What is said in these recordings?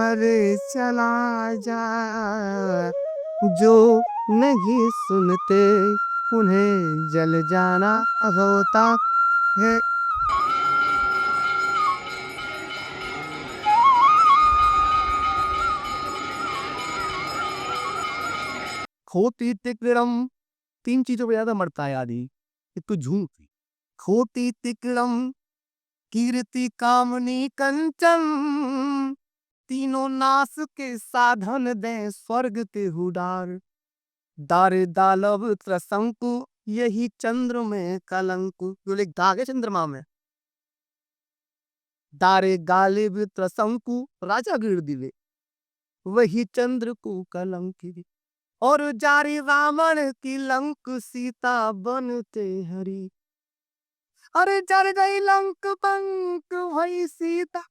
मरे चला जा। जो नहीं सुनते उन्हें जल जाना होता है। खोती तिकड़म, तीन चीजों पे ज्यादा मरता है आदमी। एक तो झूठ, खोती तिकड़म, कीर्ति कामनी कंचन, तीनों नाश के साधन दे स्वर्ग ते हुडार। दारे दालव त्रसंकु, यही चंद्र में कलंक। जो लिख धागे चंद्रमा में, दारे गालिब त्रसंकु, राजा गिर दिवे, वही चंद्र को कलंक। और जारी रावण की लंक, सीता बनते हरी। अरे जर गई लंक पंक भई सीता,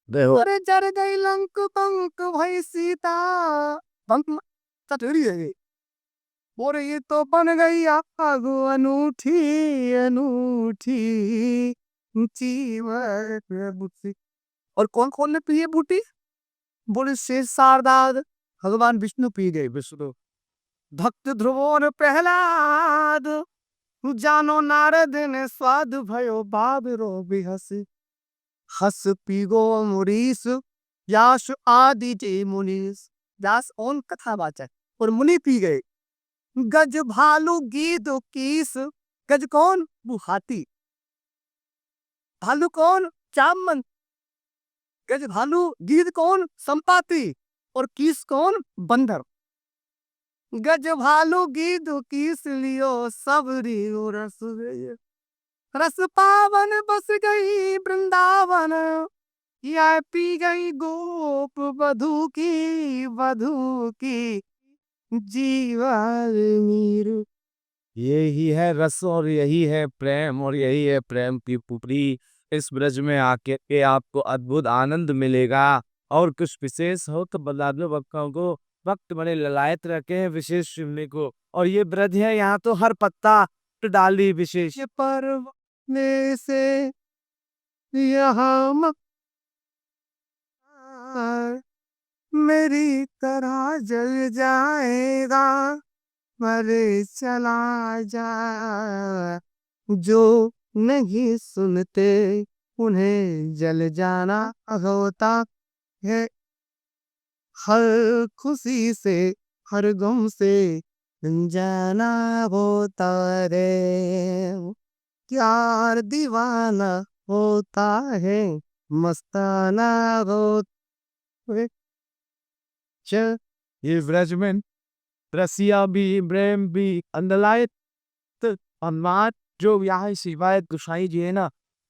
देखो अरे जर गई लंक पंक भई सीता। पंक चटेड़ी है ये। और ये तो बन गई आग अनूठी अनूठी जीवन बूटी। और कौन कौन ने पी है बूटी? बोले शेष शारदाद, भगवान विष्णु पी गए। विष्णु भक्त ध्रुवों प्रहलाद, जानो नारद ने स्वाद भयो बाबरो बिहस। हस पीगो मुरीस, व्यास आदि जे मुनीस। व्यास ओन कथावाचक और मुनि पी गए। गज भालू गीद कीस, गज कौन? वो हाथी। भालू कौन? चामन। गज भालू, गीद कौन? संपाति। और कीस कौन? बंदर। गज भालू गीद कीस लियो, सब रियो रस गए। रस पावन बस गई वृंदावन, यह पी गई गोप वधू की जीवन मीर। यही है रस और यही है प्रेम और यही है प्रेम की पुपरी। इस ब्रज में आके के आपको अद्भुत आनंद मिलेगा। और कुछ विशेष हो तो बता दो भक्तों को। भक्त बड़े ललायत रखे हैं विशेष सुनने को। और ये ब्रज है, यहाँ तो हर पत्ता तो डाली विशेष पर्व में से यहाँ मेरी तरह जल जाएगा। मरे चला जा। जो नहीं सुनते उन्हें जल जाना होता है। हर खुशी से हर गम से जाना होता रे। प्यार दीवाना होता है, मस्ताना होता है। ये ब्रज में रसिया भी प्रेम भी अंदलायत अनमात। जो यहाँ शिवाय गुसाई जी है ना,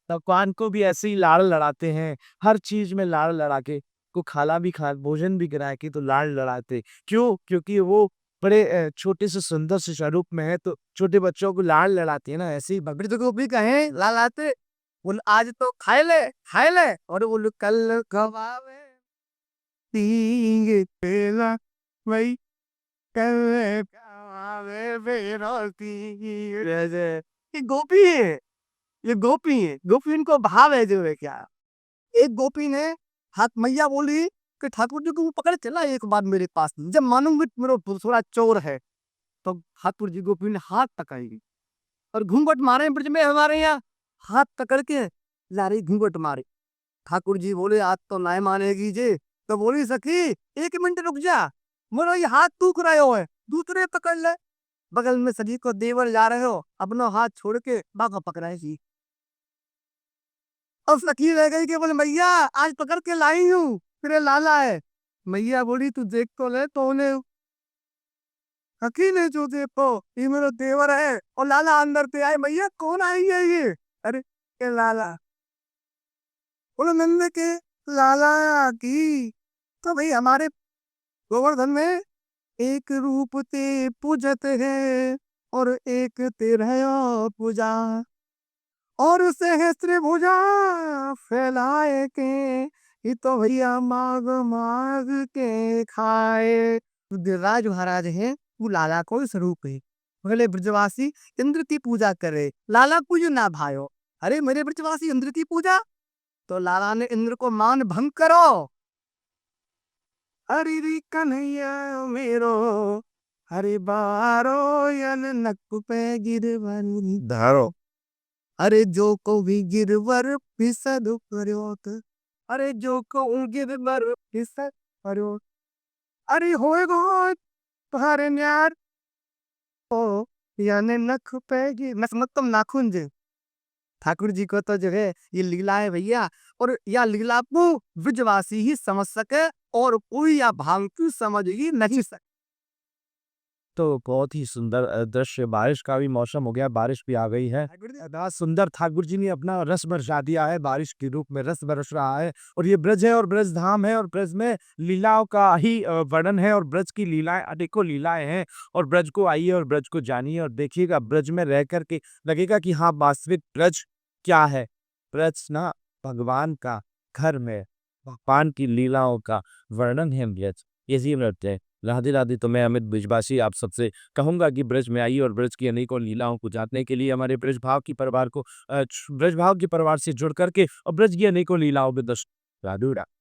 भगवान को भी ऐसे ही लाड़ लड़ाते हैं। हर चीज में लाड़ लड़ा के को खाला भी खा भोजन भी कराए के तो लाड़ लड़ाते। क्यों? क्योंकि वो बड़े छोटे से सुंदर से स्वरूप में है, तो छोटे बच्चों को लाड़ लड़ाते हैं ना। ऐसे ही भगवत को भी कहें लालाते। बोल आज तो खाए ले और बोल कल खवावे तींगे पेला वही कल खवावे बेरोती। ये गोपी है, ये गोपी है। गोपी इनको भाव है जो है क्या। एक गोपी ने हाथ मैया बोली कि ठाकुर जी को वो पकड़ चला एक बार मेरे पास, जब मानूंगी मेरा थोड़ा चोर है। तो ठाकुर जी गोपी ने हाथ पकड़ी और घूंघट मारे ब्रज में हमारे यहाँ। हाथ पकड़ के ला रही घूंघट मारे। ठाकुर जी बोले आज तो नहीं मानेगी जी। तो बोली सखी एक मिनट रुक जा, बोलो ये हाथ तूक रहे हो है, दूसरे पकड़ ले। बगल में सजी को देवर जा रहे हो, अपना हाथ छोड़ के बाका पकड़ाए जी। अब सखी रह गई कि बोले मैया आज पकड़ के लाई हूँ, फिर लाला है। मैया बोली तू देख तो ले तो उन्हें। सखी ने जो देखो ये मेरा देवर है। और लाला अंदर से आए, मैया कौन आई है ये? अरे ये लाला। बोले नंद के लाला की। तो भाई हमारे गोवर्धन में एक रूप ते पूजत है और एक तेरह पूजा। और सहस्त्र भुजा फैलाए के, ये तो भैया माग माग के खाए। गिरिराज महाराज हैं, वो लाला को स्वरूप है। पहले ब्रजवासी इंद्र की पूजा करे, लाला पूज ना भायो। अरे मेरे ब्रजवासी इंद्र की पूजा, तो लाला ने इंद्र को मान भंग करो। अरे रे कन्हैया मेरो, अरे बारो यन नक पे गिरवन धारो, अरे जो को भी गिरवर फिसद पर्योत, अरे जो को गिरवर फिसद पर्योत, अरे होएगो तुम्हारे न्यार ओ यानी नख पे मतलब नाखून जी। ठाकुर जी को तो जो है ये लीला है भैया, और या लीला को ब्रजवासी ही समझ सके और कोई या भांगतू समझ ही नहीं सके। तो बहुत ही सुंदर दृश्य, बारिश का भी मौसम हो गया, बारिश भी आ गई है। बहुत सुंदर ठाकुर जी ने अपना रस बरसा दिया है, बारिश के रूप में रस बरस रहा है। और ये ब्रज है और ब्रज धाम है, और ब्रज में लीलाओं का ही वर्णन है, और ब्रज की लीलाएं अनेकों लीलाएं हैं। और ब्रज को आइए और ब्रज को जानिए और देखिएगा, ब्रज में रह करके लगेगा कि हाँ, वास्तविक ब्रज क्या है। ब्रज ना भगवान का घर में भगवान की लीलाओं का वर्णन है ब्रज। यही नृत्य है। राधे राधे। तो मैं अमित ब्रिजवासी आप सबसे कहूंगा कि ब्रज में आइए और ब्रज की अनेकों लीलाओं को जानने के लिए हमारे ब्रज भाव की परिवार को ब्रज भाव के परिवार से जुड़ करके और ब्रज की अनेकों लीलाओं में दर्शन। राधे राधे।